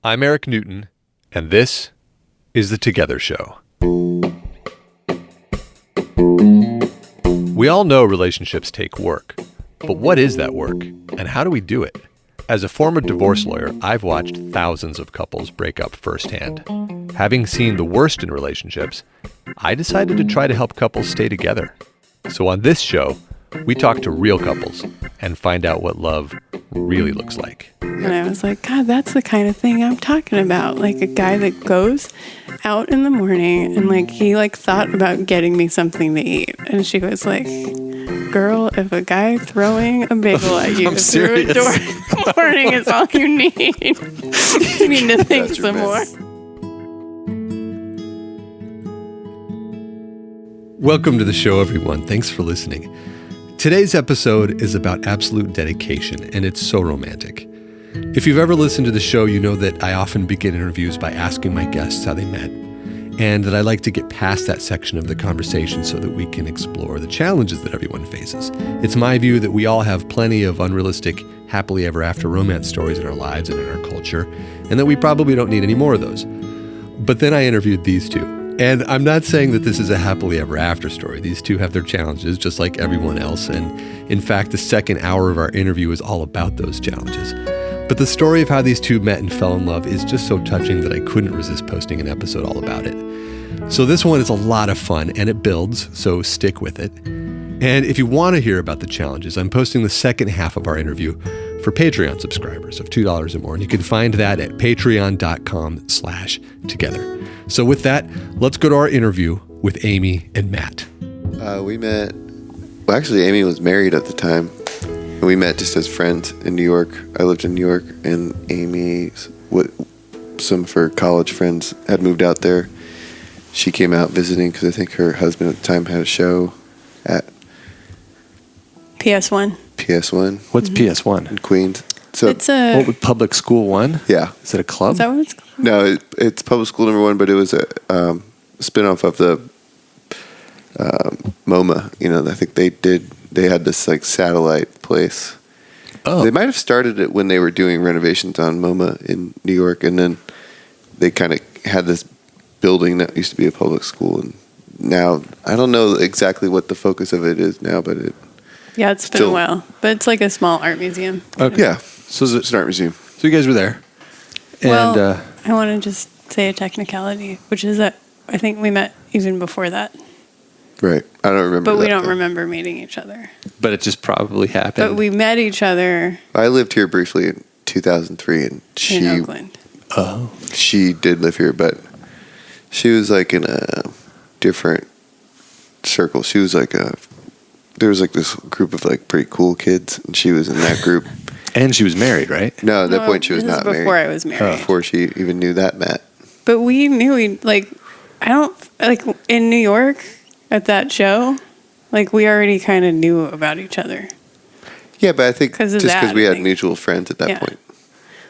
I'm Eric Newton, and this is The Together Show. We all know relationships take work, but what is that work, and how do we do it? As a former divorce lawyer, I've watched thousands of couples break up firsthand. Having seen the worst in relationships, I decided to try to help couples stay together. So on this show, we talk to real couples and find out what love really looks like. And I was like, God, that's the kind of thing I'm talking about. Like a guy that goes out in the morning and he thought about getting me something to eat. And she was like, girl, if a guy throwing a bagel at you through a door in the morning is all you need, you need to think some more. Welcome to the show, everyone. Thanks for listening. Today's episode is about absolute dedication, and it's so romantic. If you've ever listened to the show, you know that I often begin interviews by asking my guests how they met, and that I like to get past that section of the conversation so that we can explore the challenges that everyone faces. It's my view that we all have plenty of unrealistic, happily ever after romance stories in our lives and in our culture, and that we probably don't need any more of those. But then I interviewed these two. And I'm not saying that this is a happily ever after story. These two have their challenges just like everyone else. And in fact, the second hour of our interview is all about those challenges. But the story of how these two met and fell in love is just so touching that I couldn't resist posting an episode all about it. So this one is a lot of fun and it builds, so stick with it. And if you want to hear about the challenges, I'm posting the second half of our interview for Patreon subscribers of $2 or more. And you can find that at patreon.com/together. So with that, let's go to our interview with Amy and Matt. We met, actually Amy was married at the time. And we met just as friends in New York. I lived in New York and Amy, some of her college friends had moved out there. She came out visiting because I think her husband at the time had a show at PS1. What's PS1? In Queens. So It's a Public School 1? Yeah. Is it a club? Is that what it's called? No, it's Public School number 1, but it was a spinoff of the MoMA. You know, I think they had this satellite place. Oh. They might have started it when they were doing renovations on MoMA in New York, and then they kind of had this building that used to be a public school, and now I don't know exactly what the focus of it is now, but Yeah, it's been a while. But it's like a small art museum. Okay. Yeah. So It's an art museum. So you guys were there. Well, And I want to just say a technicality, which is that I think we met even before that. Right. I don't remember. But we that, don't though. remember meeting each other. but it just probably happened. But we met each other I lived here briefly in 2003, and in Oakland. she did live here, but she was in a different circle. She was there was this group of pretty cool kids, and she was in that group. And she was married, right? No, at that point she was this not is married. before I was married. Before she even knew that Matt. But we knew in New York at that show, we already kind of knew about each other. Yeah, but I think just because we I had think. mutual friends at that point.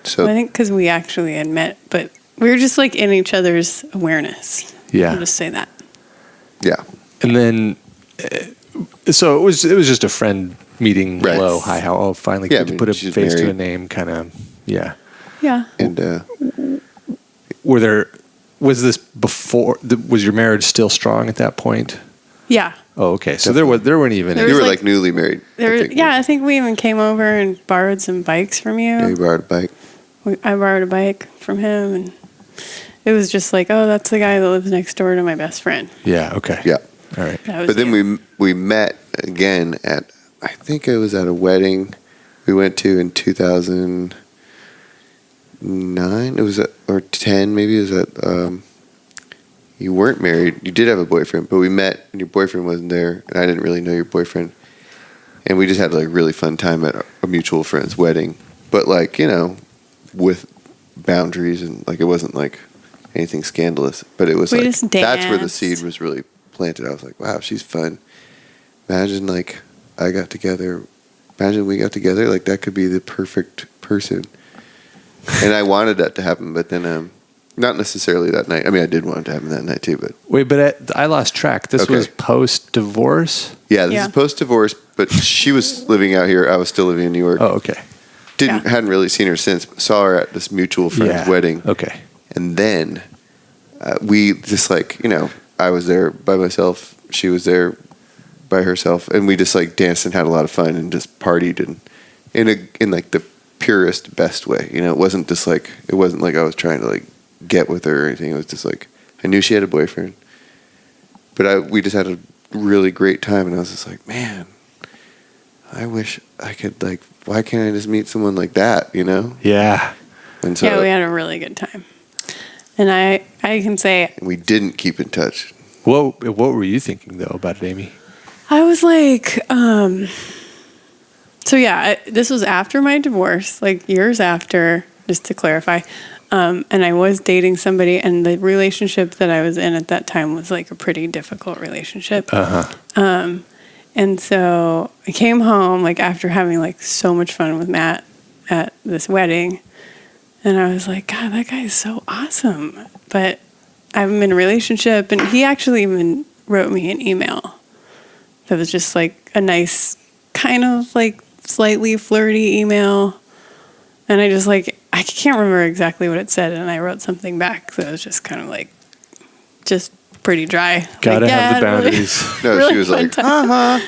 So I think because we actually had met, but we were just in each other's awareness. Yeah. I'll just say that. yeah. And then, so it was just a friend meeting. Right. Hello, hi, how? Oh, finally Yeah, get to put a she's face to a married. name, kind of. Yeah. Yeah. And Was this before? Was your marriage still strong at that point? Yeah. Oh, okay. So there weren't even. There you was were newly married. I think we even came over and borrowed some bikes from you. Yeah, you borrowed a bike. I borrowed a bike from him, and it was just that's the guy that lives next door to my best friend. Yeah. Okay. Yeah. All right. That was But then you. we met again at, I think it was at a wedding we went to in 2009. It was or 10 maybe. It was at you weren't married. You did have a boyfriend, but we met and your boyfriend wasn't there, and I didn't really know your boyfriend. And we just had a really fun time at a mutual friend's wedding. But with boundaries, and it wasn't anything scandalous, but it was We just that's where the danced. seed was really planted. I was like, wow, she's fun. Imagine we got together, that could be the perfect person. And I wanted that to happen, but then not necessarily that night. I mean, I did want it to happen that night too, but Wait, but I lost track. This was post-divorce? yeah, this is post-divorce, but she was living out here. I was still living in New York. Oh, okay. hadn't really seen her since. Saw her at this mutual friend's wedding. Okay. And then we just like, I was there by myself. She was there by herself. And we just like danced and had a lot of fun and just partied and in like the purest, best way. It wasn't just like, I was trying to like get with her or anything. It was just like, I knew she had a boyfriend. But we just had a really great time. And I was just like, man, I wish I could like, why can't I just meet someone like that, Yeah. And so we had a really good time. And I can say... we didn't keep in touch. What were you thinking, though, about it, Amy? I was like... this was after my divorce, like years after, just to clarify. And I was dating somebody, and the relationship that I was in at that time was like a pretty difficult relationship. And so I came home like after having like so much fun with Matt at this wedding. And I was like, God, that guy is so awesome. But I'm in a relationship. And he actually even wrote me an email that was just like a nice kind of like slightly flirty email. And I just like, I can't remember exactly what it said. And I wrote something back. So it was just kind of like, just pretty dry. Gotta like, have the boundaries. No, she was like, I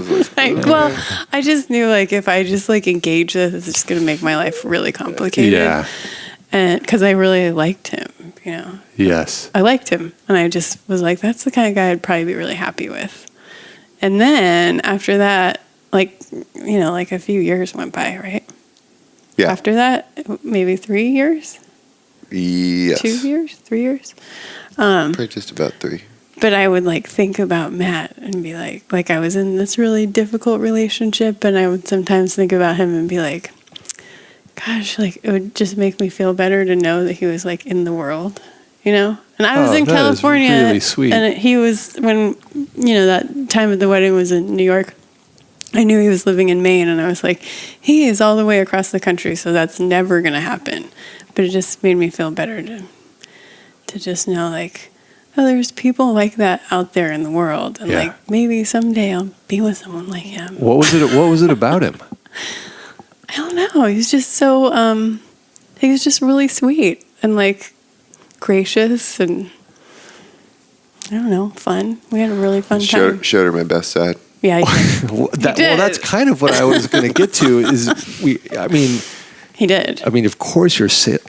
was like, well, I just knew like if I just like engage this, it's just gonna make my life really complicated. Yeah. And because I really liked him, Yes. I liked him, and I just was like, that's the kind of guy I'd probably be really happy with. And then after that, like like a few years went by, right? Yeah. After that, maybe 3 years. Yes. 2 years, 3 years. Probably just about 3. But I would like think about Matt and be like I was in this really difficult relationship, and I would sometimes think about him and be like, gosh, like it would just make me feel better to know that he was like in the world, And I was in that is California, really sweet. and he was when that time of the wedding was in New York. I knew he was living in Maine, and I was like, he is all the way across the country, so that's never gonna happen. But it just made me feel better to just know like, oh, there's people like that out there in the world, and like maybe someday I'll be with someone like him. What was it about him? I don't know. He's just so he was just really sweet and like gracious and I don't know, fun. We had a really fun time. Showed her my best side. Yeah, I did. Well, that's kind of what I was going to get to. He did. I mean, of course,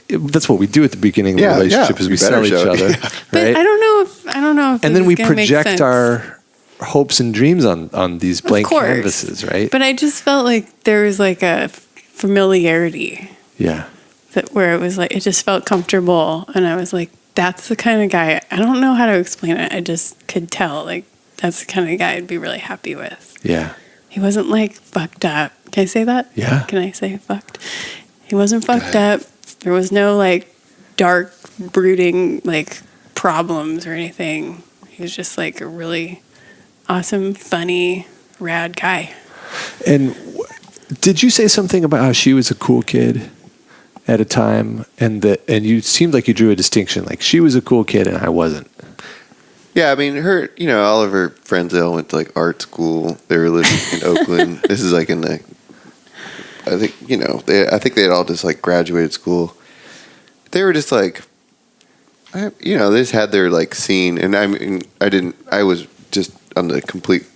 that's what we do at the beginning of a relationship is we sell each other, right? But I don't know if and then we project our hopes and dreams on these blank canvases, right? But I just felt like there was like a familiarity. Yeah. Where it was like, it just felt comfortable. And I was like, that's the kind of guy, I don't know how to explain it. I just could tell, like, that's the kind of guy I'd be really happy with. Yeah. He wasn't like fucked up. Can I say that? Yeah. Can I say fucked? He wasn't fucked up. There was no like dark, brooding like problems or anything. He was just like a really awesome, funny, rad guy. And did you say something about how she was a cool kid at a time, and you seemed like you drew a distinction, like she was a cool kid and I wasn't? Yeah, I mean, her, all of her friends, they all went to like art school. They were living in Oakland. This is like in the, I think they had all just like graduated school. They were just like, they just had their like scene. And I mean, I was just on the complete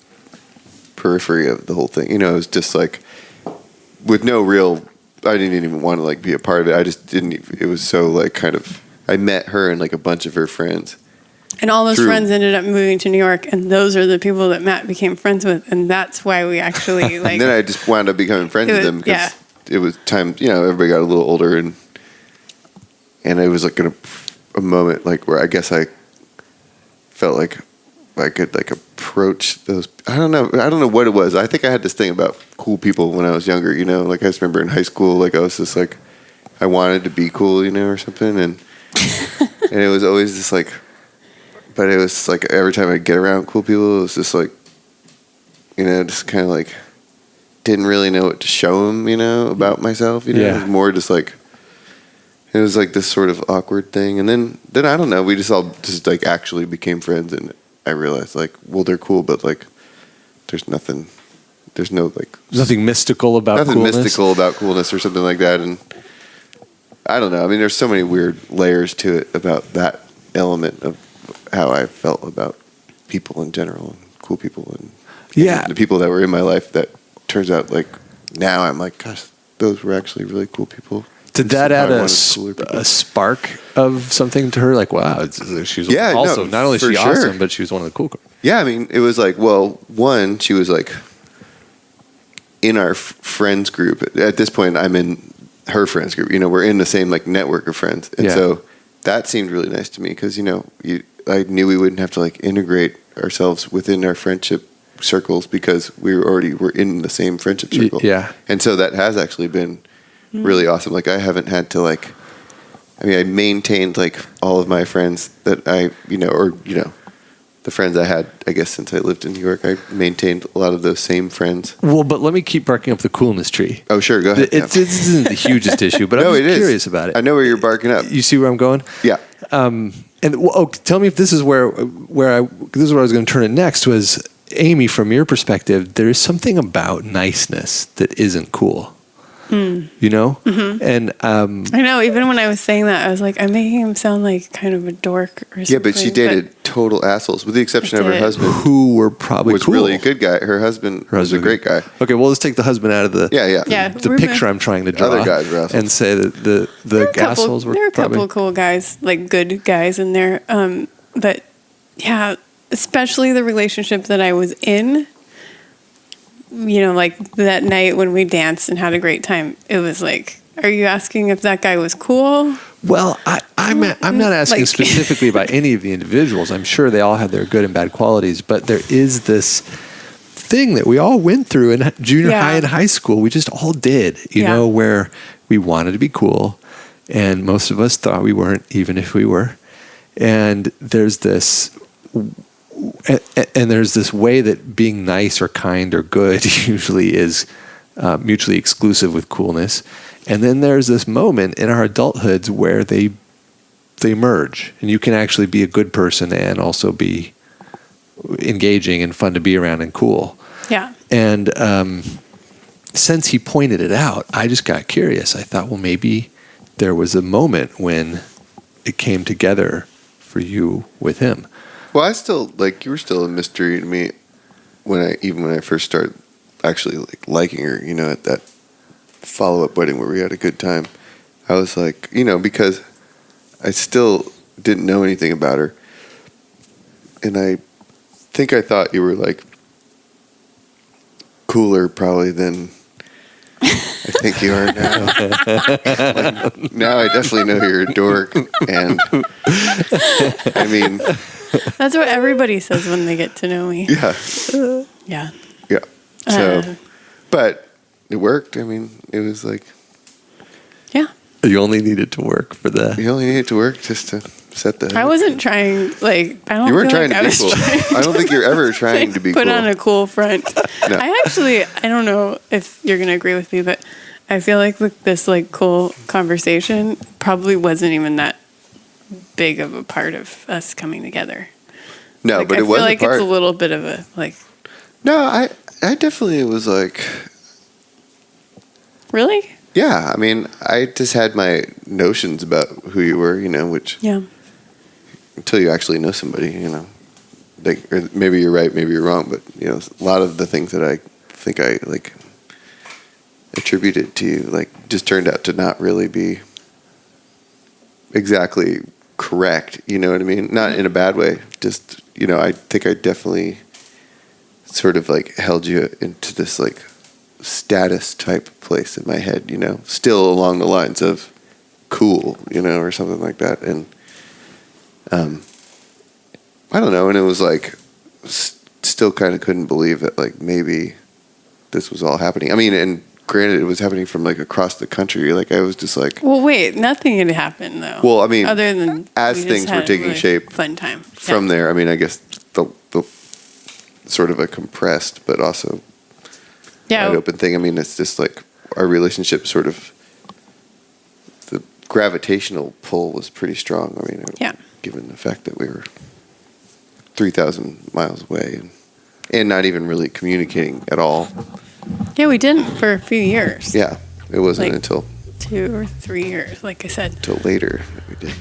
periphery of the whole thing. It was just like, with no real, I didn't even want to like be a part of it. I just didn't, it was so like kind of, I met her and like a bunch of her friends. And all those friends ended up moving to New York, and those are the people that Matt became friends with, and that's why we actually like. And then I just wound up becoming friends with them because it was time. Everybody got a little older, and it was like a moment like where I guess I felt like I could like approach those. I don't know what it was. I think I had this thing about cool people when I was younger. Like I just remember in high school, like I was just like I wanted to be cool, or something, and it was always just like. But it was like every time I'd get around cool people, it was just like, just kind of like, didn't really know what to show them, about myself. It was more just like, it was like this sort of awkward thing. And then I don't know, we just all just like actually became friends. And I realized like, well, they're cool, but like, there's nothing there's no like Nothing mystical about nothing coolness. mystical about coolness or something like that. And I don't know. I mean, there's so many weird layers to it about that element of how I felt about people in general and cool people and Yeah. the people that were in my life that turns out like now I'm like, gosh, those were actually really cool people. Did that Somehow add I a, wanted cooler people. a spark of something to her? Like, wow, she was Yeah, also, no, not only is for she sure. awesome, but she was one of the cool girls. Yeah, I mean, it was like, well, one, she was like in our friends group. At this point, I'm in her friends group. You know, we're in the same like network of friends, and Yeah. so that seemed really nice to me because I knew we wouldn't have to like integrate ourselves within our friendship circles because we were in the same friendship circle. Yeah. and so that has actually been really awesome. Like I haven't had to like. I mean, I maintained like all of my friends that the friends I had, I guess, since I lived in New York, I maintained a lot of those same friends. Well, but let me keep barking up the coolness tree. Oh, sure. Go ahead. This isn't the hugest issue, but No, I'm it just is. curious about it. I know where you're barking up. You see where I'm going? Yeah. Tell me if this is where this is where I was going to turn it next was, Amy, from your perspective, there is something about niceness that isn't cool. You know? Mm-hmm. And I know, even when I was saying that, I was like, I'm making him sound like kind of a dork or something. Yeah, but she dated total assholes, with the exception of her did. husband, who were probably was cool. really a good guy. Her husband was a great guy. Okay, well, let's take the husband out of the Yeah, the we're picture I'm trying to draw. Other guys were assholes. and say that the There were assholes were there were a probably couple cool guys, like good guys in there. But yeah, especially the relationship that I was in. You know, like that night when we danced and had a great time. It was like, are you asking if that guy was cool? Well, I'm not asking Like- specifically about any of the individuals. I'm sure they all have their good and bad qualities, but there is this thing that we all went through in junior Yeah. high and high school. We just all did, you Yeah. know, where we wanted to be cool, and most of us thought we weren't, even if we were. And there's this. And there's this way that being nice or kind or good usually is mutually exclusive with coolness. And then there's this moment in our adulthoods where they merge, and you can actually be a good person and also be engaging and fun to be around and cool. Yeah. And since he pointed it out, I just got curious. I thought, well, maybe there was a moment when it came together for you with him. Well, I still you were still a mystery to me when I first started actually liking her. You know, at that follow-up wedding where we had a good time, I was like, because I still didn't know anything about her, and I think I thought you were like cooler probably than I think you are now. Now I definitely know you're a dork, and I mean. That's what everybody says when they get to know me. Yeah. Yeah. Yeah. So, but it worked. I mean, it was like Yeah. You only needed to work for that. you only needed to work just to set the. I wasn't trying, I don't You weren't feel trying like to I be was cool. trying I don't think you're ever trying to be put cool. on a cool front. No. I don't know if you're going to agree with me, but I feel like this cool conversation probably wasn't even that big of a part of us coming together. No, but I it was feel like a part. it's a little bit of a No, I definitely was like. Really? Yeah, I mean, I just had my notions about who you were, which Yeah. until you actually know somebody, or maybe you're right, maybe you're wrong, but a lot of the things that I think I attributed to you, just turned out to not really be exactly correct. You know what I mean? Not in a bad way. Just I think I definitely sort of held you into this status type place in my head. Still along the lines of cool, or something like that. And I don't know. And it was still kind of couldn't believe that maybe this was all happening. I mean, and granted, it was happening from across the country. I was just Well, wait, nothing had happened though. Well, I mean, other than as we just things were had a taking really shape fun time from there. I mean, I guess the sort of a compressed but also wide open thing. I mean, it's just our relationship sort of, the gravitational pull was pretty strong. I mean, given the fact that we were 3,000 miles away and not even really communicating at all. Yeah, we didn't for a few years. Yeah, it wasn't Like- until 2 or 3 years, like I said. later that we did.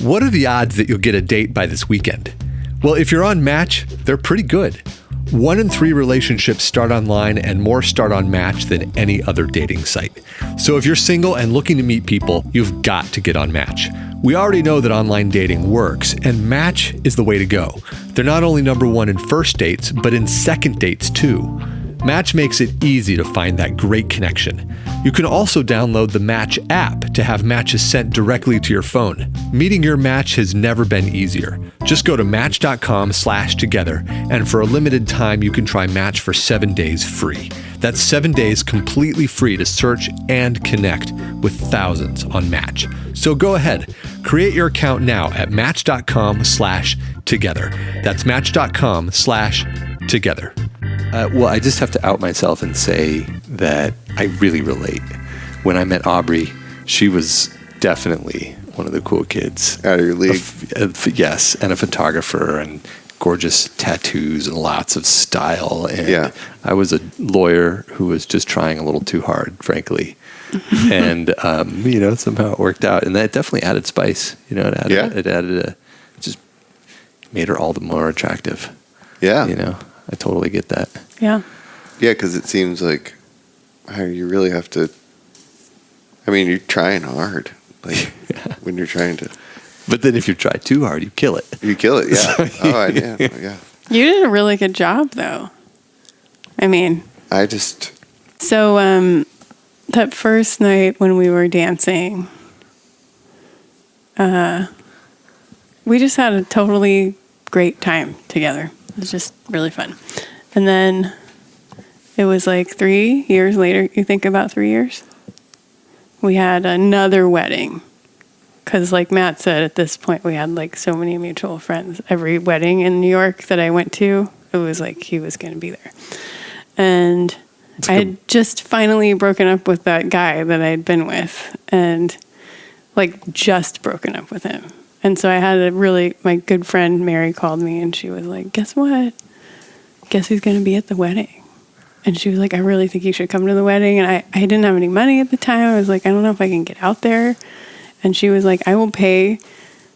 What are the odds that you'll get a date by this weekend? Well, if you're on Match, they're pretty good. 1 in 3 relationships start online and more start on Match than any other dating site. So if you're single and looking to meet people, you've got to get on Match. We already know that online dating works, and Match is the way to go. They're not only number 1 in first dates, but in second dates too. Match makes it easy to find that great connection. You can also download the Match app to have matches sent directly to your phone. Meeting your match has never been easier. Just go to match.com/together, and for a limited time, you can try Match for 7 days free. That's 7 days completely free to search and connect with thousands on Match. So go ahead, create your account now at match.com/together. That's match.com/together. Well, I just have to out myself and say that I really relate. When I met Aubrey, she was definitely one of the cool kids. Out of your league. Yes, and a photographer and gorgeous tattoos and lots of style. And Yeah. I was a lawyer who was just trying a little too hard, frankly. And, somehow it worked out. And that definitely added spice. It just made her all the more attractive. Yeah. I totally get that. Yeah. Yeah, because it seems like you really have to. I mean, you're trying hard, when you're trying to. But then if you try too hard, you kill it. You kill it, yeah. Yeah. You did a really good job, though. I mean, so that first night when we were dancing, we just had a totally great time together. It was just really fun. And then it was like 3 years later. You think about 3 years? We had another wedding. Because like Matt said, at this point, we had like so many mutual friends. Every wedding in New York that I went to, it was like he was going to be there. And I had just finally broken up with that guy that I'd been with. And like just broken up with him. And so I had my good friend Mary called me and she was like, guess what? Guess who's going to be at the wedding? And she was like, I really think you should come to the wedding. And I didn't have any money at the time. I was like, I don't know if I can get out there. And she was like, I will pay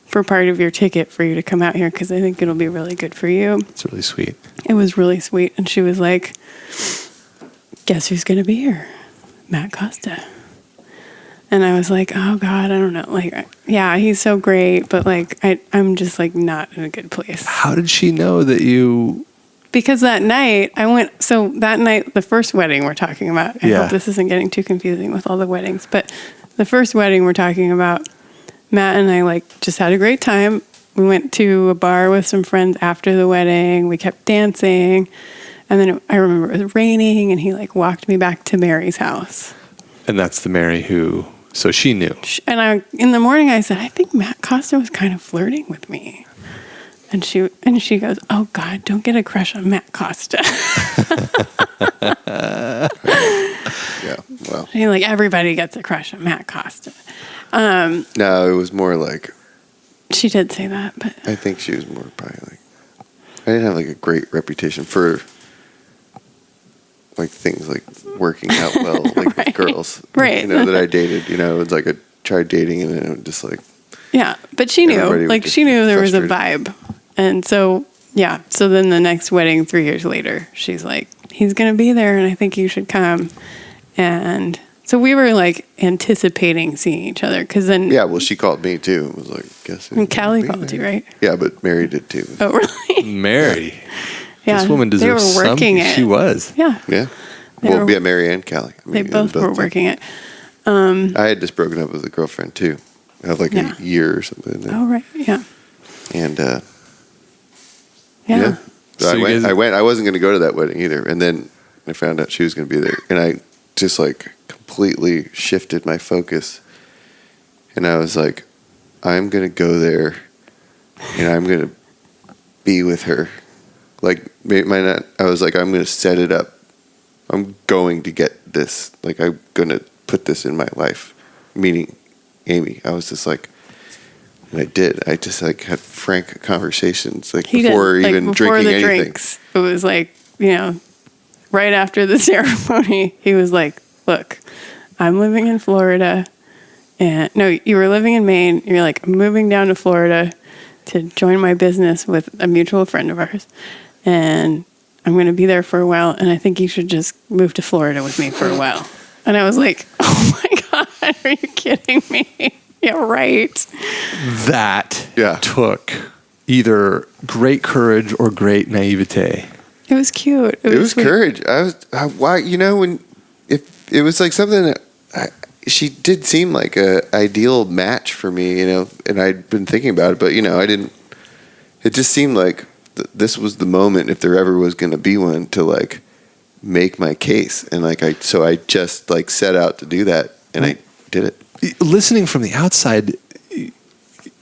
for part of your ticket for you to come out here because I think it'll be really good for you. It's really sweet. It was really sweet. And she was like, guess who's going to be here? Matt Costa. And I was like, oh God, I don't know. Like, yeah, he's so great, but like, I'm just like not in a good place. How did she know that you? Because that night that night, the first wedding we're talking about, I hope this isn't getting too confusing with all the weddings, but the first wedding we're talking about, Matt and I like just had a great time. We went to a bar with some friends after the wedding. We kept dancing. And then I remember it was raining and he like walked me back to Mary's house. And that's the Mary who, so she knew. And in the morning I said, I think Matt Costa was kind of flirting with me. And she goes, oh God, don't get a crush on Matt Costa. Yeah, well. Like everybody gets a crush on Matt Costa. No, it was more like. She did say that, but. I think she was more probably like. I didn't have like a great reputation for like things like working out well, like with girls. Right. That I dated, it was like I tried dating and then it was just like. Yeah, but she knew. Like she knew there was a vibe. And so, yeah. So then the next wedding 3 years later, she's like, he's going to be there and I think you should come. And so we were like anticipating seeing each other because then. Yeah, well, she called me too. It was like, guess. And Callie called you, right? Yeah, but Mary did too. Oh, really? Mary. Yeah. This woman deserves they were working something. It. She was. Yeah. Yeah. Well, Mary and Callie. They both were working it. I had just broken up with a girlfriend too. I had like a year or something. Oh, right. Yeah. And yeah. So I went. I wasn't going to go to that wedding either. And then I found out she was going to be there. And I just like completely shifted my focus. And I was like, I'm going to go there and I'm going to be with her. Like, I was like, I'm going to set it up. I'm going to get this. Like, I'm going to put this in my life. Meaning Amy. I was just like, and I did. I just like had frank conversations, like before even drinking anything. Drinks, it was like, right after the ceremony, he was like, look, I'm living in Florida. And no, you were living in Maine. You're like, I'm moving down to Florida to join my business with a mutual friend of ours. And I'm going to be there for a while. And I think you should just move to Florida with me for a while. And I was like, oh my God, are you kidding me? Yeah, right. That Yeah. took either great courage or great naivete. It was cute. It was sweet. courage. Why, you know, when, if it was like something that she did seem like a ideal match for me, you know, and I'd been thinking about it, but, you know, it just seemed like this was the moment, if there ever was going to be one, to like make my case. And like, so I just like set out to do that, and I did it. Listening from the outside,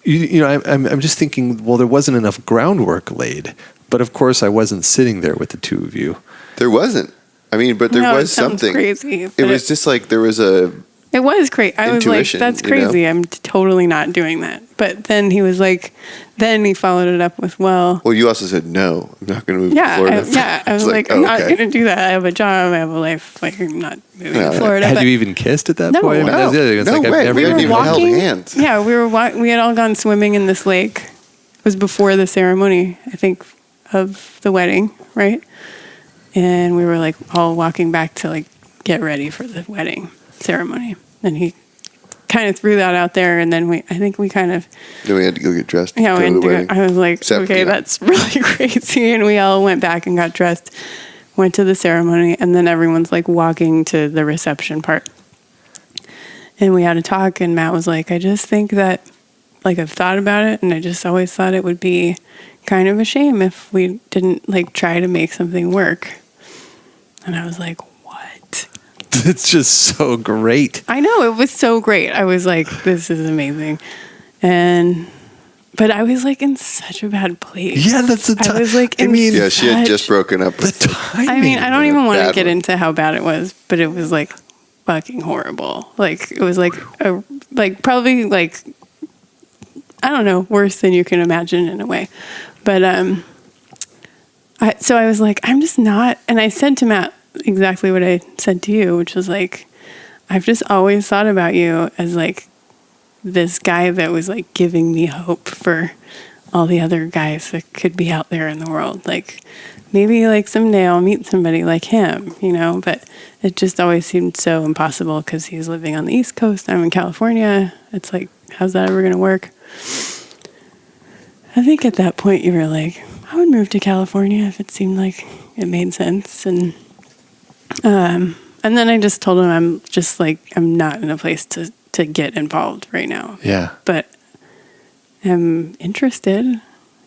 you know, I'm just thinking, well, there wasn't enough groundwork laid. But of course, I wasn't sitting there with the two of you. There wasn't. I mean, but there No, was it sounds something. crazy, It but was just like there was a. It was great. I was like, Intuition, that's you know? crazy. I'm totally not doing that. But then he was like, then he followed it up with, well, Well, you also said no. I'm not going to move to yeah, Florida. I was It's like, oh, I'm not okay. going to do that. I have a job. I have a life. Like, I'm not moving No, to Florida. Had but you even kissed at that No. point? I mean, No. that's the other thing. It's No like, way. I've never We hadn't we were even held walking. hands. Yeah, we had all gone swimming in this lake. It was before the ceremony, I think, of the wedding, right? And we were like all walking back to like get ready for the wedding ceremony. And he kind of threw that out there, and then I think we kind of, Then we had to go get dressed. yeah, go to the wedding. I was like, Except, okay, yeah. that's really crazy. And we all went back and got dressed, went to the ceremony, and then everyone's like walking to the reception part. And we had a talk, and Matt was like, I just think that, like, I've thought about it, and I just always thought it would be kind of a shame if we didn't like try to make something work. And I was like, what? It's just so great. I know, it was so great. I was like, this is amazing. But I was like in such a bad place. Yeah, that's the I was like, Yeah, she had just broken up The with him. timing. I mean, I don't a even want to bad get one. into how bad it was, but it was like fucking horrible. Like it was like probably like, I don't know, worse than you can imagine in a way. But so I was like, I'm just not. And I said to Matt exactly what I said to you, which was like, I've just always thought about you as like this guy that was like giving me hope for all the other guys that could be out there in the world. Like maybe like someday I'll meet somebody like him, you know, but it just always seemed so impossible because he's living on the East Coast. I'm in California. It's like, how's that ever going to work? I think at that point you were like, I would move to California if it seemed like it made sense. And then I just told him I'm not in a place to get involved right now. Yeah. But I'm interested,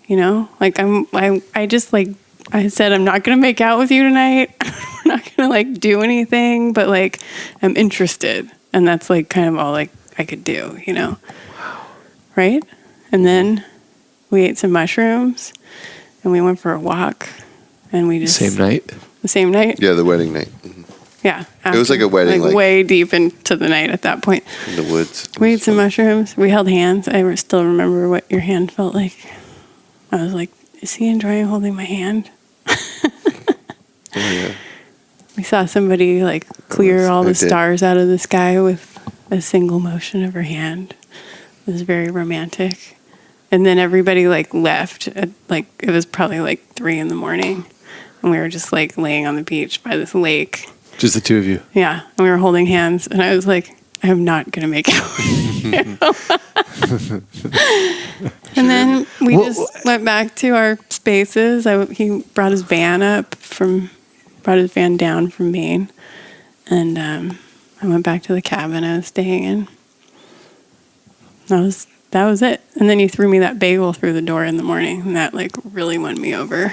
you know? Like I just like, I said, I'm not going to make out with you tonight. We're not going to like do anything, but like I'm interested. And that's like kind of all like I could do, you know? Wow. Right? And then we ate some mushrooms and we went for a walk and we just... Same night? The same night? Yeah, the wedding night. Mhm. Yeah. It was like a wedding, like way deep into the night at that point. in the woods. We ate some mushrooms. We held hands. I still remember what your hand felt like. I was like, is he enjoying holding my hand? Oh, yeah. We saw somebody like clear all I the did. stars out of the sky with a single motion of her hand. It was very romantic. And then everybody like left. It was probably like 3 a.m. And we were just like laying on the beach by this lake. Just the two of you. Yeah. And we were holding hands. And I was like, I'm not going to make out with you. And then we just went back to our spaces. He brought his van down from Maine. And I went back to the cabin I was staying in. That was it. And then you threw me that bagel through the door in the morning. And that like really won me over.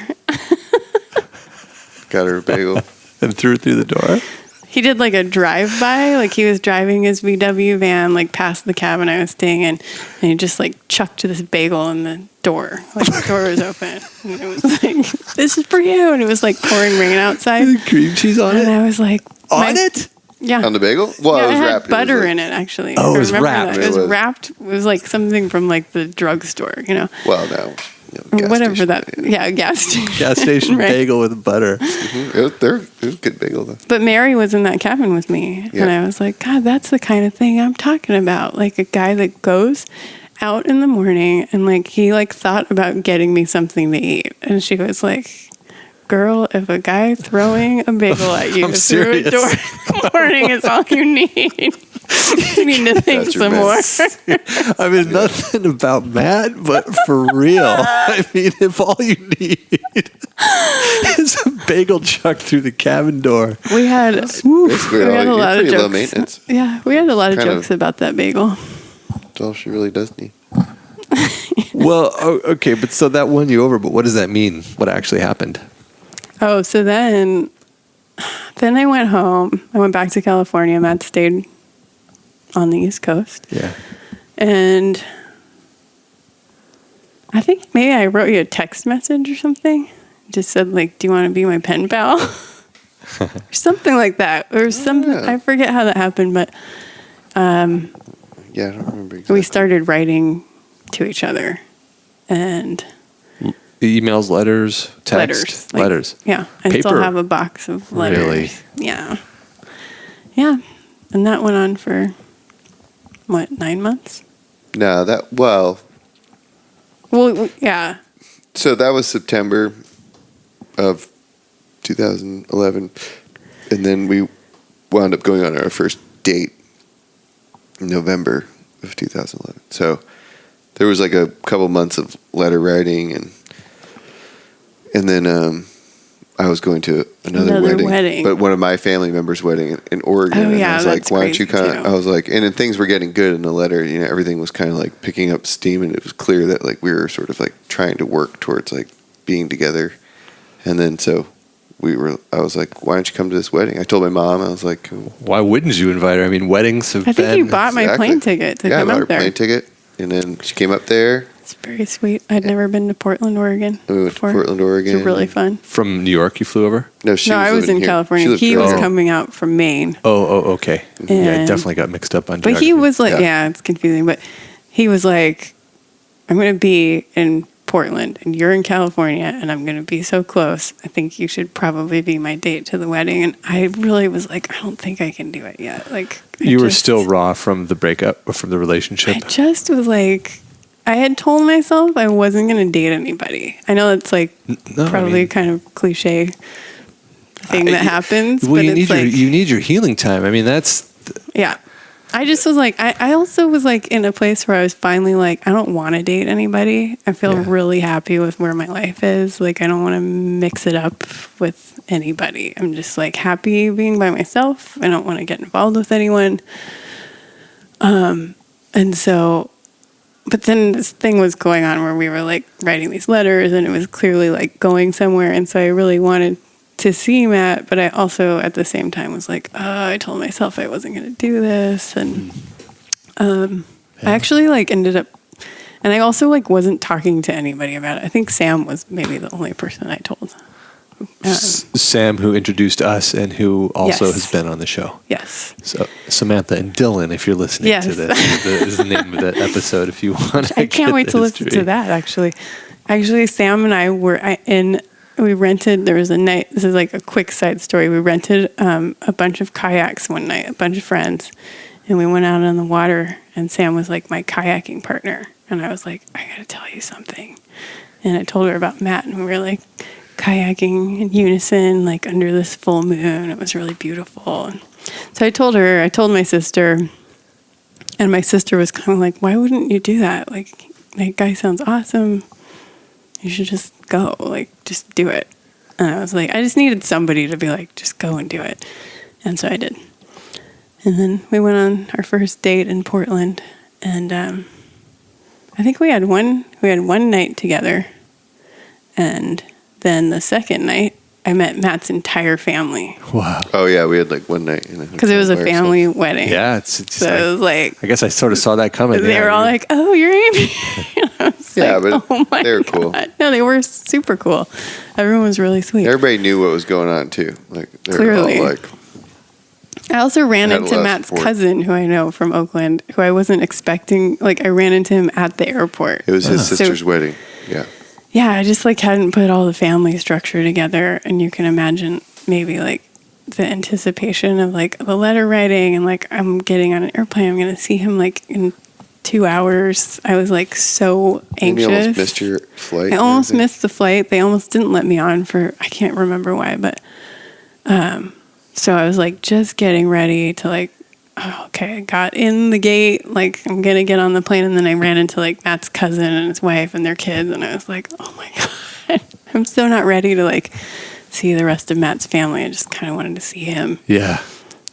Got her a bagel. And threw it through the door? He did like a drive-by, like he was driving his VW van like past the cabin I was staying in, and he just like chucked this bagel in the door. Like the door was open, and it was like, "This is for you," and it was like pouring rain outside. Cream cheese on And it? I was like, it? Yeah. On the bagel? Well, Yeah, it was had wrapped. butter it was like, in it, actually. Oh, it I was remember wrapped. that. It was wrapped. It was like something from like the drugstore, you know. Well, no. gas whatever station that. bagel. Yeah, gas station. Gas station Right. bagel with butter. It was a good bagel though. But Mary was in that cabin with me, Yeah. and I was like, God, that's the kind of thing I'm talking about. Like a guy that goes out in the morning and like he like thought about getting me something to eat, and she was like, girl, if a guy throwing a bagel at you I'm through a serious. door in the morning is all you need, you need to think That's your some man. more. I mean, nothing about Matt, but for real. I mean, if all you need is a bagel chucked through the cabin door. We had Basically, we had a you're lot of pretty jokes. low maintenance. Yeah, we had a lot of Kind of- jokes about that bagel. That's all she really does need. Well, okay, but so that won you over, but what does that mean? What actually happened? Oh, so then I went home. I went back to California. Matt stayed on the East Coast. Yeah. And I think maybe I wrote you a text message or something. Just said, like, do you want to be my pen pal? Or something like that. Or something. Yeah. I forget how that happened, but Yeah, I don't remember exactly. we started writing to each other. And Emails, letters, text, letters. Like, yeah. I still Paper. have a box of letters. Really? Yeah. Yeah. And that went on for, what, 9 months? No, Well, yeah. so that was September of 2011. And then we wound up going on our first date in November of 2011. So there was like a couple months of letter writing and then I was going to another wedding. But one of my family members' wedding in Oregon. Oh, and yeah, I was like, that's why don't you crazy, kind of, too. I was like, and then things were getting good in the letter, you know, everything was kind of like picking up steam and it was clear that like we were sort of like trying to work towards like being together. And then so I was like, why don't you come to this wedding? I told my mom, I was like, Why wouldn't you invite her? I mean, weddings have I think been. you bought my Exactly. plane ticket to yeah, I come bought her up there. plane ticket. And then she came up there. It's very sweet. I'd never been to Portland, Oregon. And we went before. to Portland, Oregon. It was really fun. From New York, you flew over? No, she No, I was living in here. California. She lived He here. was Oh. coming out from Maine. Oh, okay. Yeah, I And- definitely got mixed up on But he geography. was like, Yeah. yeah, it's confusing. But he was like, I'm going to be in Portland and you're in California and I'm going to be so close. I think you should probably be my date to the wedding. And I really was like, I don't think I can do it yet. Like, You were still raw from the breakup or from the relationship? I just was like, I had told myself I wasn't going to date anybody. I know it's like No, I probably mean- kind of cliche thing that happens. Well, but you it's need like, you need your healing time. I mean, that's yeah. I just was like, I also was like in a place where I was finally like, I don't want to date anybody. I feel Yeah. really happy with where my life is. Like, I don't want to mix it up with anybody. I'm just like happy being by myself. I don't want to get involved with anyone. And so, but then this thing was going on where we were like writing these letters and it was clearly like going somewhere. And so I really wanted to see Matt, but I also at the same time was like, I told myself I wasn't going to do this. And I actually like ended up, and I also like wasn't talking to anybody about it. I think Sam was maybe the only person I told. Sam who introduced us and who also Yes. has been on the show. Yes. So Samantha and Dylan, if you're listening Yes. to this, is the name of that episode. If you want, I can't wait to listen to that actually. Actually, Sam and I were we rented, there was a night, this is like a quick side story. We rented a bunch of kayaks one night, a bunch of friends, and we went out on the water and Sam was like my kayaking partner. And I was like, I got to tell you something. And I told her about Matt and we were like kayaking in unison, like under this full moon. It was really beautiful. And so I told her, I told my sister, and my sister was kind of like, why wouldn't you do that? Like, that guy sounds awesome. You should just go, like, just do it. And I was like, I just needed somebody to be like, just go and do it. And so I did. And then we went on our first date in Portland. And I think we had one night together. And then the second night, I met Matt's entire family. Wow. Oh yeah, we had like one night Because it was a family wedding. Yeah, it's So it was like, I guess I sort of saw that coming. they yeah. were all like, oh, you're Amy. I was Yeah, like, but oh my they were God. cool. No, they were super cool. Everyone was really sweet. Everybody knew what was going on too. Like they were Clearly. all like, I also ran Had a into lot of Matt's support. cousin, who I know from Oakland, who I wasn't expecting. Like, I ran into him at the airport. it was his So- sister's wedding. Yeah. yeah, I just like hadn't put all the family structure together, and you can imagine maybe like the anticipation of like the letter writing and like I'm getting on an airplane, I'm gonna see him like in 2 hours. I was like so anxious. You almost missed your flight. I almost missed the flight. They almost didn't let me on for, I can't remember why, but so I was like just getting ready to like, oh, okay, I got in the gate, like I'm gonna get on the plane, and then I ran into like Matt's cousin and his wife and their kids, and I was like, oh my God, I'm so not ready to like see the rest of Matt's family. I just kind of wanted to see him. Yeah.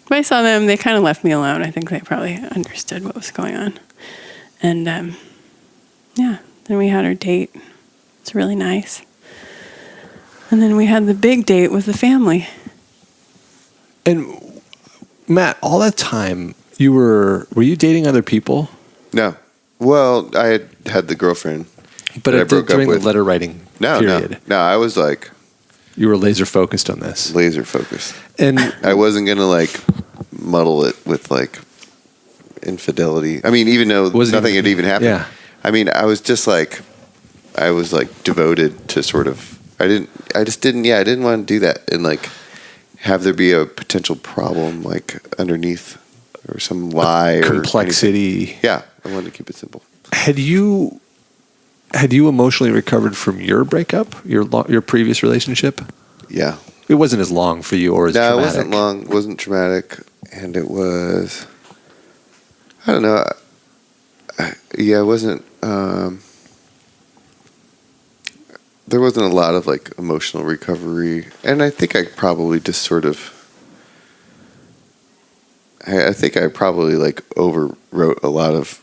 When I saw them, they kind of left me alone. I think they probably understood what was going on. And yeah, then we had our date. It's really nice. And then we had the big date with the family. And Matt, all that time were you dating other people? No. Well, I had the girlfriend. But that I broke during up with. the letter writing period. No, I was like You were laser focused on this. laser focused. And I wasn't gonna like muddle it with like infidelity. I mean, even though nothing had even happened. Yeah. I mean, I was like devoted to sort of. I didn't want to do that and like have there be a potential problem like underneath or some lie or complexity. anything. Yeah, I wanted to keep it simple. Had you emotionally recovered from your breakup, your previous relationship? Yeah. It wasn't as long for you or as traumatic. No, it wasn't long. It wasn't traumatic. And it was, I don't know. Yeah, it wasn't, there wasn't a lot of like emotional recovery. And I think I probably just sort of, I think I probably like overwrote a lot of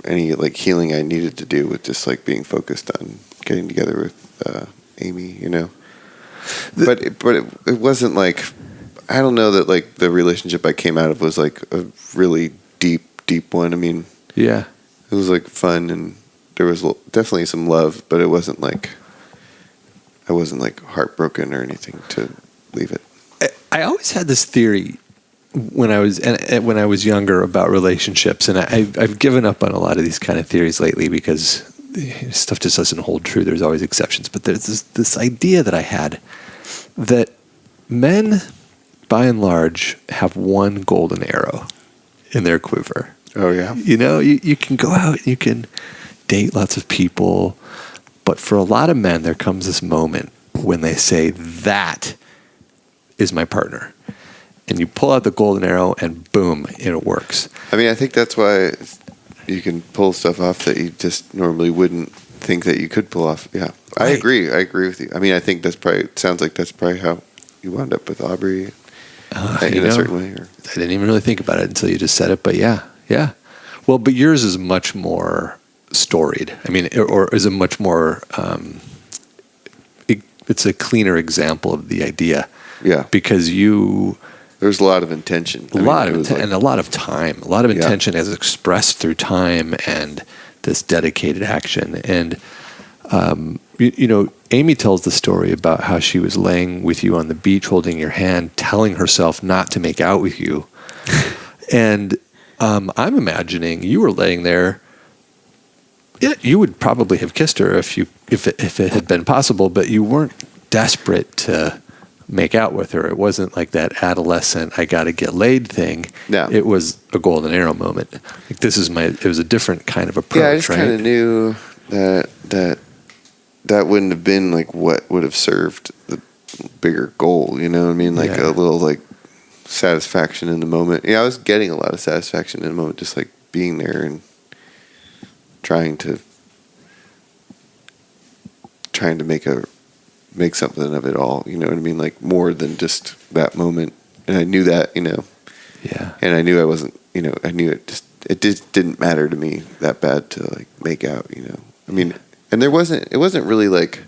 any like healing I needed to do with just like being focused on getting together with Amy, you know. But it wasn't like, I don't know that like the relationship I came out of was like a really deep one. I mean, yeah, it was like fun and there was definitely some love, but it wasn't like, I wasn't like heartbroken or anything to leave it. I always had this theory when I was younger about relationships, and I've given up on a lot of these kind of theories lately because stuff just doesn't hold true. There's always exceptions, but there's this idea that I had that men, by and large, have one golden arrow in their quiver. Oh yeah, you know, you can go out and you can date lots of people, but for a lot of men, there comes this moment when they say, "That is my partner." And you pull out the golden arrow and boom, it works. I mean, I think that's why you can pull stuff off that you just normally wouldn't think that you could pull off. Yeah, right. I agree with you. I mean, I think sounds like that's probably how you wound up with Aubrey in a certain way. Or? I didn't even really think about it until you just said it, but yeah. Well, but yours is much more storied. I mean, or is a much more, it's a cleaner example of the idea. Yeah. Because there's a lot of intention. And a lot of time. A lot of intention as expressed through time and this dedicated action. And, you know, Amy tells the story about how she was laying with you on the beach, holding your hand, telling herself not to make out with you. And I'm imagining you were laying there. Yeah, you would probably have kissed her if it had been possible, but you weren't desperate to make out with her. It wasn't like that adolescent I got to get laid thing. No. It was a golden arrow moment. Like it was a different kind of approach. Yeah, I just kind of knew that wouldn't have been like what would have served the bigger goal, you know what I mean? Like a little like satisfaction in the moment. Yeah, I was getting a lot of satisfaction in the moment, just like being there and trying to make something of it all, you know what I mean? Like more than just that moment. And I knew that, you know. Yeah. And I knew I wasn't, you know, I knew it just didn't matter to me that bad to like make out, you know. I mean, and it wasn't really like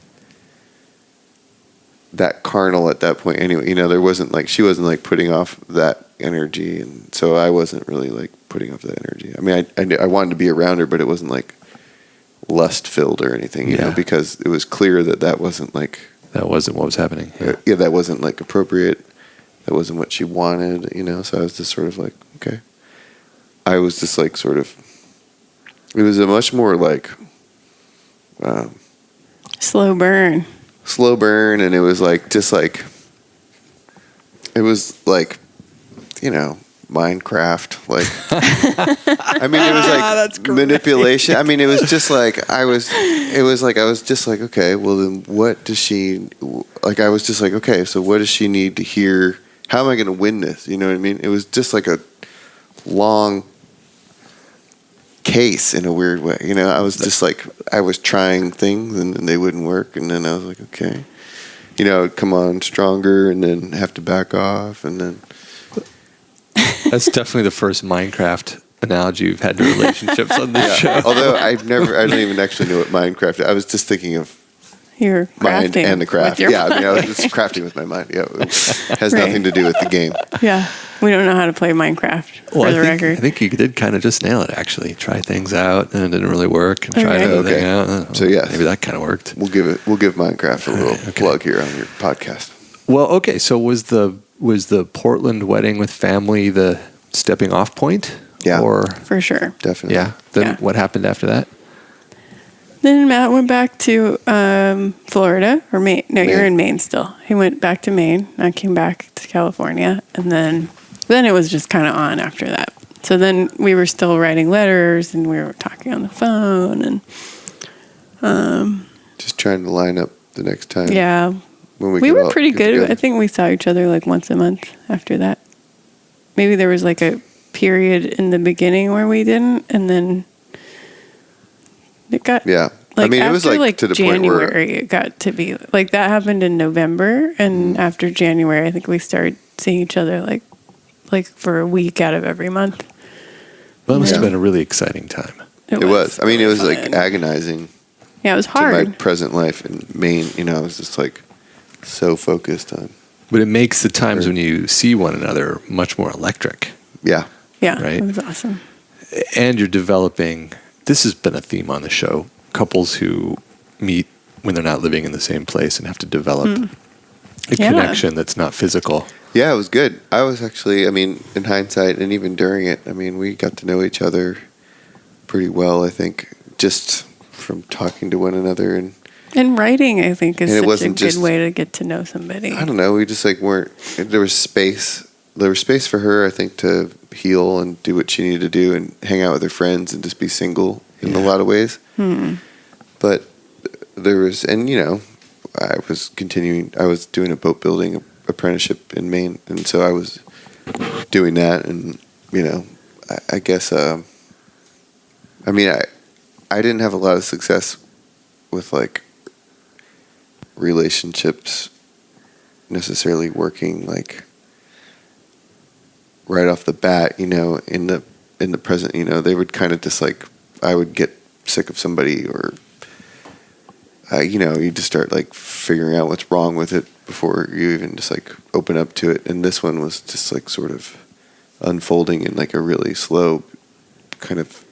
that carnal at that point anyway, you know, she wasn't like putting off that energy, and so I wasn't really like putting off that energy. I mean, I wanted to be around her, but it wasn't like lust filled or anything, you know, because it was clear that wasn't like, that wasn't what was happening. Yeah, that wasn't like appropriate. That wasn't what she wanted, you know. So I was just sort of like, okay. I was just like sort of. It was a much more like Slow burn. And it was like just like it was like, you know, Minecraft. Like, I mean, it was like manipulation. I mean, it was just like I was just like, okay, well then what does she like? I was just like, okay, so what does she need to hear? How am I going to win this? You know what I mean? It was just like a long case in a weird way. You know, I was just like, I was trying things and they wouldn't work. And then I was like, okay, you know, come on stronger and then have to back off. And then. That's definitely the first Minecraft analogy we've had to relationships on this show. Although I don't even actually know what Minecraft is. I was just thinking of Your mind crafting and the craft. with your Yeah, I mean, I was just crafting with my mind. Yeah, it has nothing to do with the game. Yeah. We don't know how to play Minecraft, for Well, the I record. think you did kind of just nail it, actually. Try things out, and it didn't really work, and try another thing out. So, yes. Maybe that kind of worked. We'll give Minecraft a little plug here on your podcast. Well, okay, so was the Portland wedding with family the stepping off point? Yeah. Or, For sure. Definitely. yeah. Then Yeah. what happened after that? Then Matt went back to Florida or Maine. No, Maine. you're in Maine still. He went back to Maine. I came back to California, and then it was just kind of on after that. So then we were still writing letters, and we were talking on the phone, and Just trying to line up the next time. yeah, When we could were all pretty get good. together. I think we saw each other like once a month after that. Maybe there was like a period in the beginning where we didn't, and then it got Yeah. like I mean, after it was like to the January, point where. it got to be like that happened in November, and after January, I think we started seeing each other like for a week out of every month. Well, it must have Yeah. been a really exciting time. It was. I mean, it was like fun. agonizing Yeah, it was to my hard. present life in Maine. You know, I was just like so focused on. But it makes the times when you see one another much more electric. Yeah. Yeah, right? it was awesome. And you're developing, this has been a theme on the show, couples who meet when they're not living in the same place and have to develop a Yeah. connection that's not physical. Yeah, it was good. I was actually, I mean, in hindsight and even during it, I mean, we got to know each other pretty well, I think, just from talking to one another. And writing, I think, is And it such a wasn't good just- way to get to know somebody. I don't know, we just like weren't, there was space for her, I think, to heal and do what she needed to do and hang out with her friends and just be single in a lot of ways. But there was, and you know, I was doing a boat building apprenticeship in Maine, and so I was doing that, and you know, I guess, I mean, I didn't have a lot of success with like relationships necessarily working like right off the bat, you know, in the present, you know, they would kind of just like, I would get sick of somebody or, you know, you just start like figuring out what's wrong with it before you even just like open up to it. And this one was just like sort of unfolding in like a really slow kind of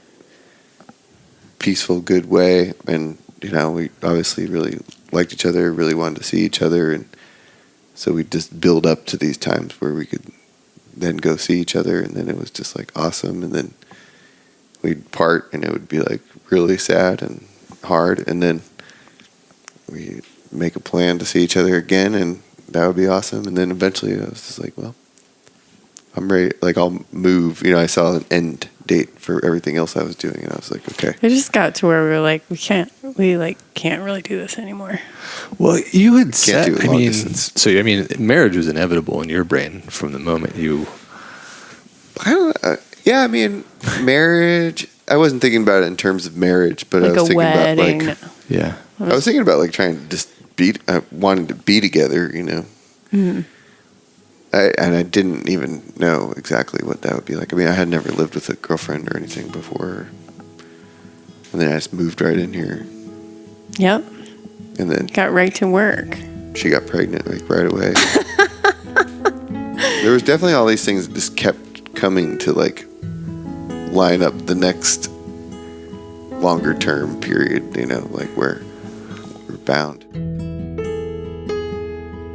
peaceful, good way. And, you know, we obviously really liked each other, really wanted to see each other. And so we just build up to these times where we could then go see each other, and then it was just like awesome, and then we'd part and it would be like really sad and hard, and then we make a plan to see each other again, and that would be awesome. And then eventually I was just like, well, I'm ready, like I'll move, you know. I saw an end date for everything else I was doing, and I was like, okay. It just got to where we were like, we can't really do this anymore. Well, you had do said, it I long mean, distance. so I mean, marriage was inevitable in your brain from the moment you. I don't know. Yeah, I mean, marriage, I wasn't thinking about it in terms of marriage, but I Like was a thinking wedding. about like, Yeah. I was thinking about like trying to just wanting to be together, you know. And I didn't even know exactly what that would be like. I mean, I had never lived with a girlfriend or anything before, and then I just moved right in here, Yep. and then Got right to work. she got pregnant like right away. There was definitely all these things that just kept coming to like line up the next longer term period, you know, like where we're bound.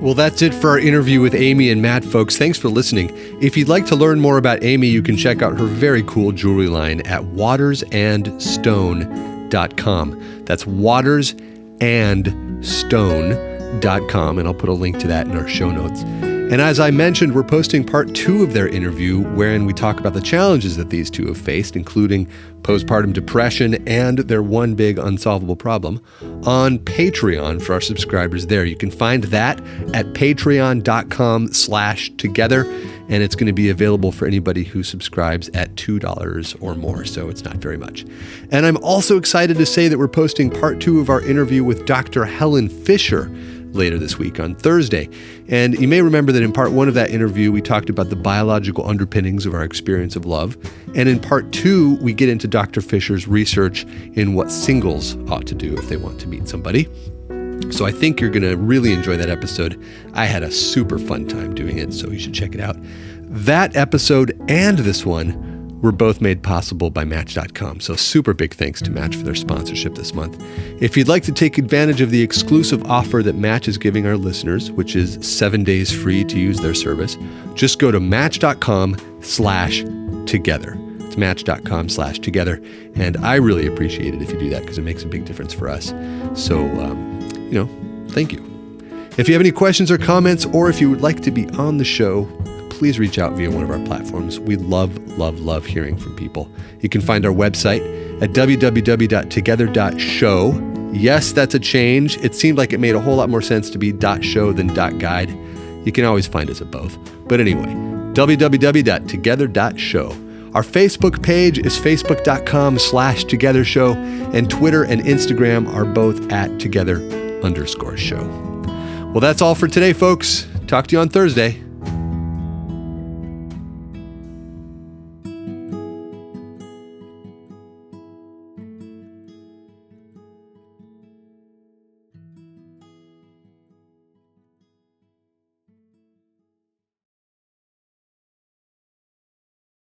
Well, that's it for our interview with Amy and Matt, folks. Thanks for listening. If you'd like to learn more about Amy, you can check out her very cool jewelry line at watersandstone.com. That's watersandstone.com. stone.com, and I'll put a link to that in our show notes. And as I mentioned, we're posting part 2 of their interview, wherein we talk about the challenges that these two have faced, including postpartum depression and their one big unsolvable problem, on Patreon for our subscribers there. You can find that at patreon.com/together, and it's going to be available for anybody who subscribes at $2 or more, so it's not very much. And I'm also excited to say that we're posting part 2 of our interview with Dr. Helen Fisher later this week on Thursday. And you may remember that in part 1 of that interview, we talked about the biological underpinnings of our experience of love. And in part 2, we get into Dr. Fisher's research in what singles ought to do if they want to meet somebody. So I think you're going to really enjoy that episode. I had a super fun time doing it, so you should check it out. That episode and this one were both made possible by Match.com, so super big thanks to Match for their sponsorship this month. If you'd like to take advantage of the exclusive offer that Match is giving our listeners, which is 7 days free to use their service, just go to Match.com/together. It's Match.com/together, and I really appreciate it if you do that because it makes a big difference for us. So, thank you. If you have any questions or comments, or if you would like to be on the show, please reach out via one of our platforms. We love hearing from people. You can find our website at www.together.show. Yes, that's a change. It seemed like it made a whole lot more sense to be .show than .guide. You can always find us at both. But anyway, www.together.show. Our Facebook page is facebook.com/togethershow, and Twitter and Instagram are both at @together_show. Well, that's all for today, folks. Talk to you on Thursday.